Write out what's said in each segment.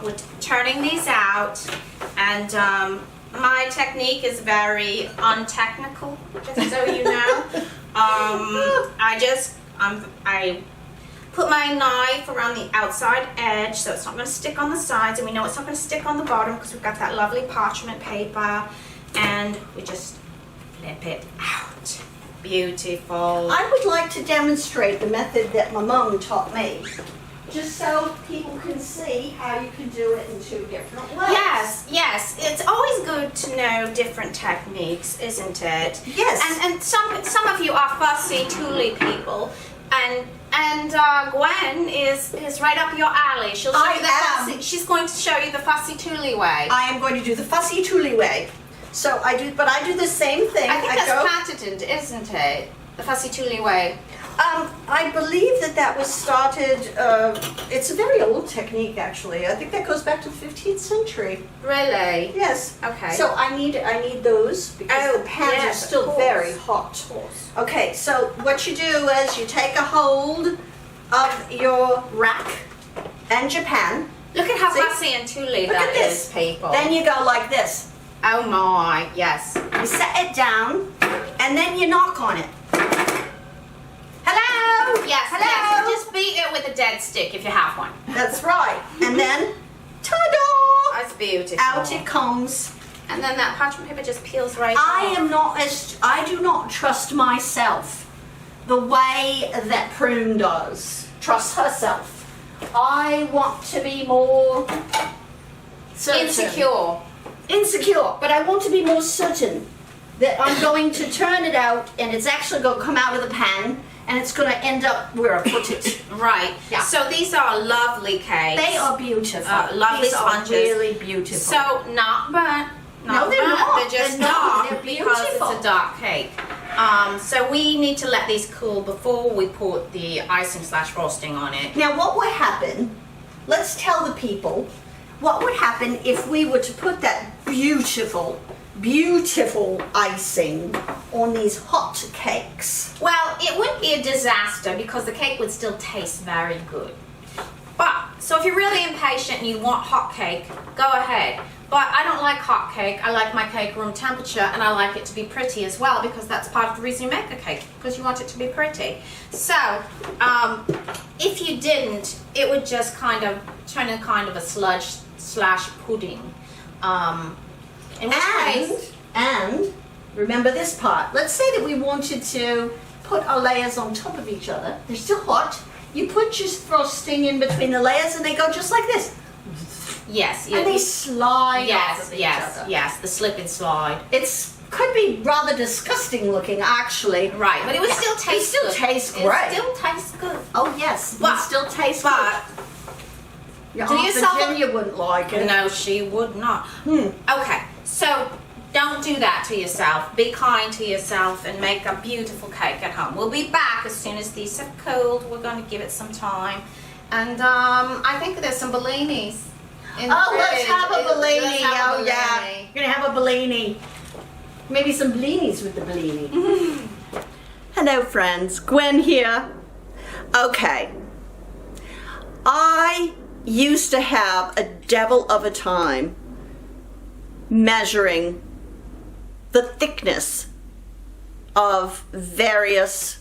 we're turning these out, and my technique is very untechnical, just so you know. I put my knife around the outside edge so it's not going to stick on the sides, and we know it's not going to stick on the bottom because we've got that lovely parchment paper, and we just flip it out. Beautiful. I would like to demonstrate the method that my mom taught me, just so people can see how you can do it in 2 different ways. Yes, yes. It's always good to know different techniques, isn't it? Yes. And some of you are fussy, tooly people, and Gwen is right up your alley. She'll show you the fussy. She's going to show you the fussy tooly way. I am going to do the fussy tooly way. So I do the same thing. I think that's patented, isn't it? The fussy tooly way. I believe that was started, it's a very old technique actually. I think that goes back to the 15th century. Really? Yes. Okay. So I need those because the pans are still very hot. Of course. Okay, so what you do is you take a hold of your rack and your pan. Look at how fussy and tooly that is, people. Then you go like this. Oh my, yes. You set it down and then you knock on it. Hello? Yes, hello? Yes. Just beat it with a dead stick if you have one. That's right. And then, ta-da! That's beautiful. Out it comes. And then that parchment paper just peels right off. I do not trust myself the way that Prun does. Trust herself. I want to be more certain. Insecure, but I want to be more certain that I'm going to turn it out and it's actually going to come out of the pan and it's going to end up where I put it. Right. Yeah. So these are lovely cakes. They are beautiful. Lovely these sponges. Are really beautiful. So not burnt. No, they're not. They're just They're not. dark They're because beautiful. it's a dark cake. So we need to let these cool before we put the icing / frosting on it. Now what would happen, let's tell the people, what would happen if we were to put that beautiful, beautiful icing on these hot cakes? Well, it wouldn't be a disaster because the cake would still taste very good. But, so if you're really impatient and you want hot cake, go ahead. But I don't like hot cake. I like my cake room temperature, and I like it to be pretty as well because that's part of the reason you make a cake, because you want it to be pretty. So, if you didn't, it would just kind of turn into kind of a sludge / pudding. In which case, and remember this part. Let's say that we wanted to put our layers on top of each other. They're still hot. You put your frosting in between the layers and they go just like this. yes. And they slide off of each other. Yes, the slip and slide. Could be rather disgusting looking actually. Right, but it would still taste good. It still tastes great. It still tastes good. Oh yes, But- it still tastes But good. Your do Aunt yourself a- Virginia wouldn't like it. no, she would not. Okay, so don't do that to yourself. Be kind to yourself and make a beautiful cake at home. We'll be back as soon as these have cooled. We're going to give it some time. And I think there's some bellinis in the Oh, let's fridge. have a Bellini. Let's have a Oh yeah, Bellini. we're gonna have a Bellini. Maybe some blinis with the Bellini. Hello friends, Gwen here. Okay, I used to have a devil of a time measuring the thickness of various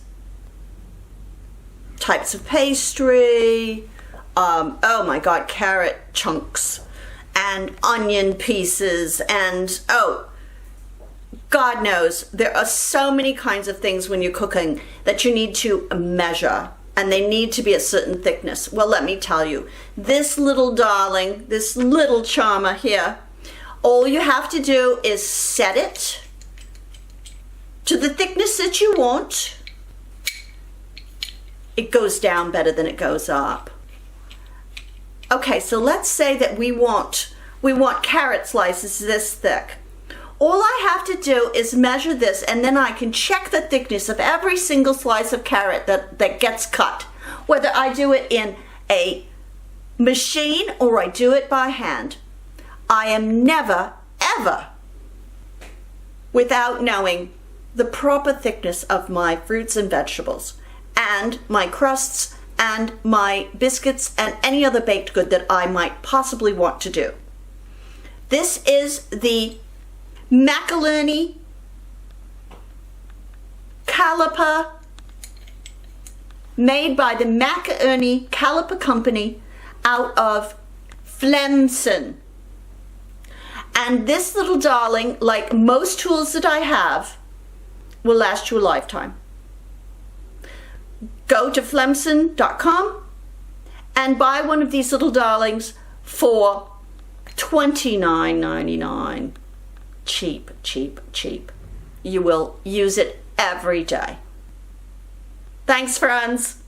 types of pastry, oh my god, carrot chunks and onion pieces, and oh, God knows, there are so many kinds of things when you're cooking that you need to measure, and they need to be a certain thickness. Well, let me tell you, this little darling, this little charmer here, all you have to do is set it to the thickness that you want. It goes down better than it goes up. Okay, so let's say that we want carrot slices this thick. All I have to do is measure this, and then I can check the thickness of every single slice of carrot that gets cut, whether I do it in a machine or I do it by hand. I am never, ever without knowing the proper thickness of my fruits and vegetables, and my crusts and my biscuits and any other baked good that I might possibly want to do. This is the macaroni caliper made by the Macaroni Caliper Company out of Flemson. And this little darling, like most tools that I have, will last you a lifetime. Go to flemson.com and buy one of these little darlings for $29.99. Cheap, cheap, cheap. You will use it every day. Thanks, friends.